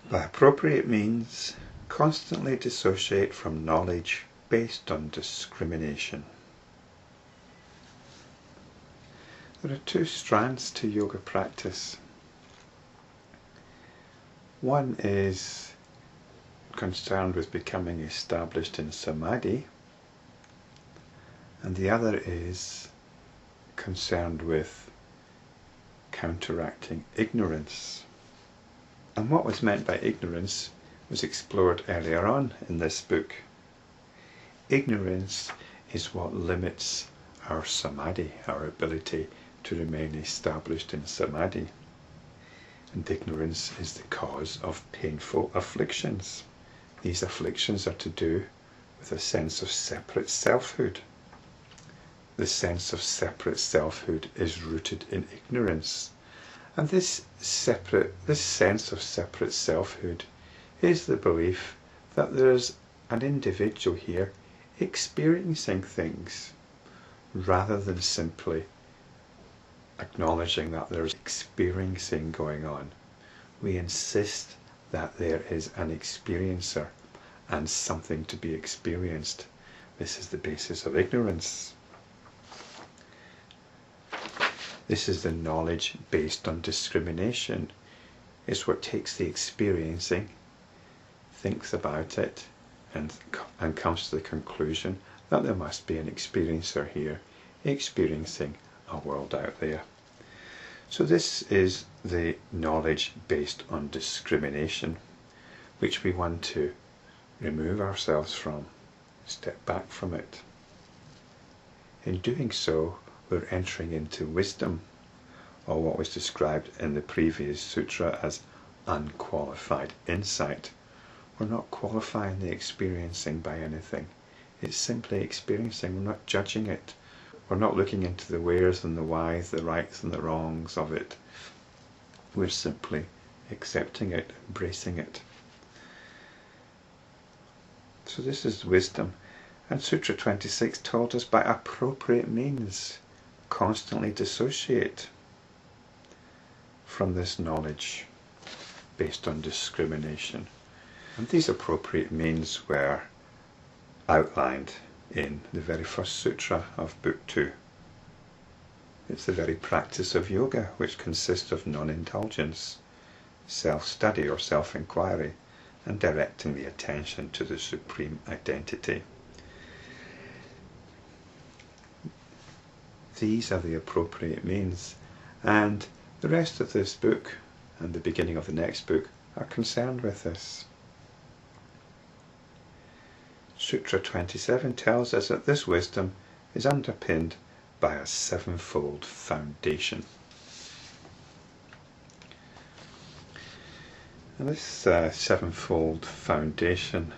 By appropriate means, constantly dissociate from knowledge based on discrimination. There are two strands to yoga practice. One is concerned with becoming established in samadhi, and the other is concerned with counteracting ignorance. And what was meant by ignorance was explored earlier on in this book. Ignorance is what limits our samadhi, our ability to remain established in samadhi. And ignorance is the cause of painful afflictions. These afflictions are to do with a sense of separate selfhood. The sense of separate selfhood is rooted in ignorance. And this sense of separate selfhood is the belief that there's an individual here experiencing things, rather than simply acknowledging that there's experiencing going on. We insist that there is an experiencer and something to be experienced. This is the basis of ignorance. This is the knowledge based on discrimination. It's what takes the experiencing, thinks about it, and comes to the conclusion that there must be an experiencer here experiencing a world out there. So this is the knowledge based on discrimination, which we want to remove ourselves from, step back from it. In doing so, we're entering into wisdom, or what was described in the previous sutra as unqualified insight. We're not qualifying the experiencing by anything. It's simply experiencing. We're not judging it. We're not looking into the wheres and the whys, the rights and the wrongs of it. We're simply accepting it, embracing it. So this is wisdom. And Sutra 26 told us by appropriate means, constantly dissociate from this knowledge based on discrimination. And these appropriate means were outlined in the very first sutra of Book 2. It's the very practice of yoga, which consists of non-indulgence, self-study or self-inquiry, and directing the attention to the supreme identity. These are the appropriate means, and the rest of this book and the beginning of the next book are concerned with this. Sutra 27 tells us that this wisdom is underpinned by a sevenfold foundation. And this sevenfold foundation,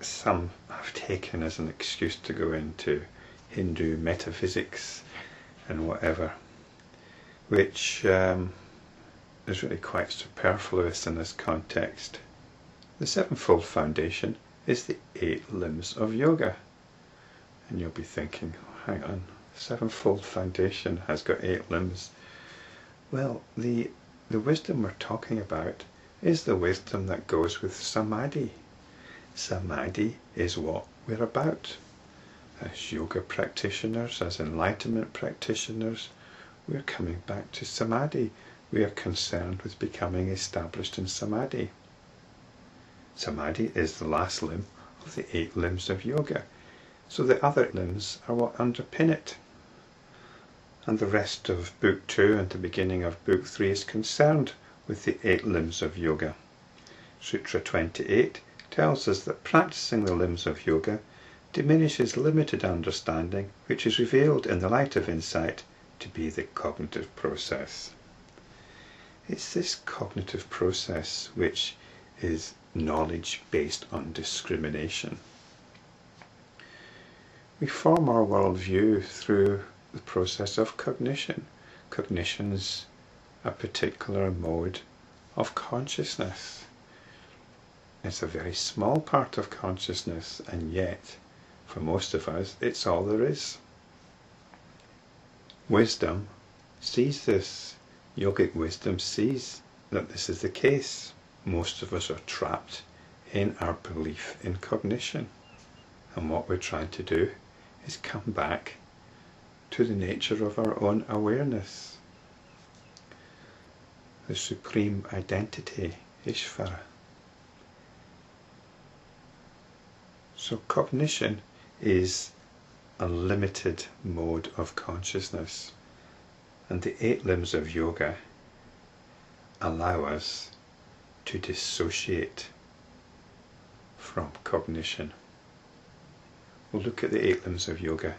some have taken as an excuse to go into Hindu metaphysics and whatever, which is really quite superfluous in this context. The sevenfold foundation is the 8 limbs of yoga. And you'll be thinking, oh, hang on, sevenfold foundation has got 8 limbs. Well, the wisdom we're talking about is the wisdom that goes with samadhi. Samadhi is what we're about. As yoga practitioners, as enlightenment practitioners, we're coming back to samadhi. We are concerned with becoming established in samadhi. Samadhi is the last limb of the 8 limbs of yoga. So the other limbs are what underpin it. And the rest of Book 2 and the beginning of Book 3 is concerned with the 8 limbs of yoga. Sutra 28 tells us that practicing the limbs of yoga diminishes limited understanding, which is revealed in the light of insight to be the cognitive process. It's this cognitive process which is knowledge based on discrimination. We form our worldview through the process of cognition. Cognition's a particular mode of consciousness. It's a very small part of consciousness, and yet, for most of us, it's all there is. Wisdom sees this. Yogic wisdom sees that this is the case. Most of us are trapped in our belief in cognition. And what we're trying to do is come back to the nature of our own awareness. The supreme identity, Ishvara. So cognition is a limited mode of consciousness, and the 8 limbs of yoga allow us to dissociate from cognition. We'll look at the 8 limbs of yoga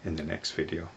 in the next video.